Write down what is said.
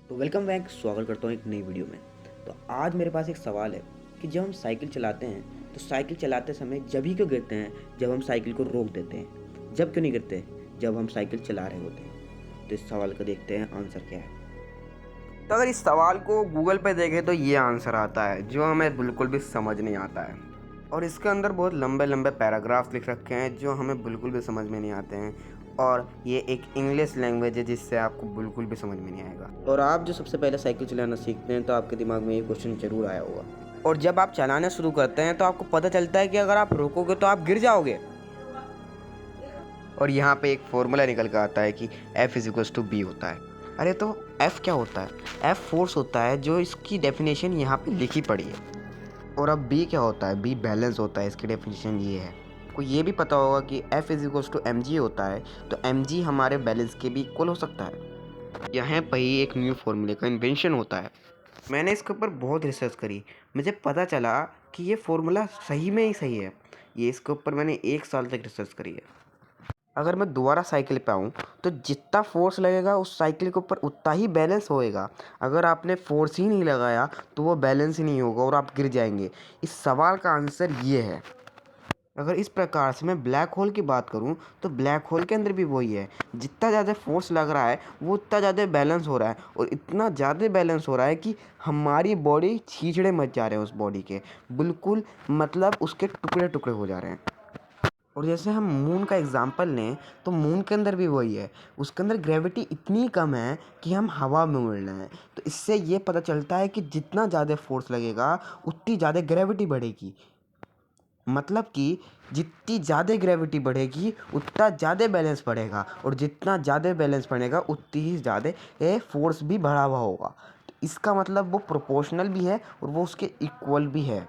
तो welcome back, स्वागत करता हूँ एक नई वीडियो में। तो आज मेरे पास एक सवाल है कि जब हम साइकिल चलाते हैं तो साइकिल चलाते समय जब ही क्यों गिरते हैं जब हम साइकिल को रोक देते हैं, जब क्यों नहीं गिरते जब हम साइकिल चला रहे होते हैं। तो इस सवाल का देखते हैं आंसर क्या है। तो अगर इस सवाल को गूगल पे देखें तो ये आंसर आता है जो हमें बिल्कुल भी समझ नहीं आता है, और इसके अंदर बहुत लंबे लंबे पैराग्राफ्स लिख रखे हैं जो हमें बिल्कुल भी समझ में नहीं आते हैं, और ये एक इंग्लिश लैंग्वेज है जिससे आपको बिल्कुल भी समझ में नहीं आएगा। और आप जो सबसे पहले साइकिल चलाना सीखते हैं तो आपके दिमाग में ये क्वेश्चन जरूर आया होगा, और जब आप चलाना शुरू करते हैं तो आपको पता चलता है कि अगर आप रोकोगे तो आप गिर जाओगे। और यहाँ पे एक फॉर्मूला निकल कर आता है कि F=B होता है। अरे तो F क्या होता है? F फोर्स होता है, जो इसकी डेफिनेशन यहाँ पे लिखी पड़ी है। और अब B क्या होता है? B बैलेंस होता है, इसकी डेफिनेशन ये है। को ये भी पता होगा कि F=mg होता है, तो mg हमारे बैलेंस के भी इक्वल हो सकता है। यहाँ पर ही एक न्यू फॉर्मूले का इन्वेंशन होता है। मैंने इसके ऊपर बहुत रिसर्च करी, मुझे पता चला कि ये फॉर्मूला सही में ही सही है। ये इसके ऊपर मैंने 1 साल तक रिसर्च करी है। अगर मैं दोबारा साइकिल पे आऊँ तो जितना फोर्स लगेगा उस साइकिल के ऊपर उतना ही बैलेंस होएगा। अगर आपने फोर्स ही नहीं लगाया तो वो बैलेंस ही नहीं होगा और आप गिर जाएंगे। इस सवाल का आंसर ये है। अगर इस प्रकार से मैं ब्लैक होल की बात करूं तो ब्लैक होल के अंदर भी वही है, जितना ज़्यादा फोर्स लग रहा है वो उतना ज़्यादा बैलेंस हो रहा है, और इतना ज़्यादा बैलेंस हो रहा है कि हमारी बॉडी छींचड़े मच जा रहे हैं उस बॉडी के, बिल्कुल मतलब उसके टुकड़े टुकड़े हो जा रहे हैं। और जैसे हम मून का एग्जांपल लें तो मून के अंदर भी वही है, उसके अंदर ग्रेविटी इतनी कम है कि हम हवा में उड़ रहे हैं। तो इससे ये पता चलता है कि जितना ज़्यादा फोर्स लगेगा उतनी ज़्यादा ग्रेविटी बढ़ेगी। मतलब कि जितनी ज़्यादा ग्रेविटी बढ़ेगी उतना ज़्यादा बैलेंस बढ़ेगा, और जितना ज़्यादा बैलेंस बढ़ेगा उतनी ही ज़्यादा फोर्स भी बढ़ा हुआ होगा। तो इसका मतलब वो प्रोपोर्शनल भी है और वो उसके इक्वल भी है।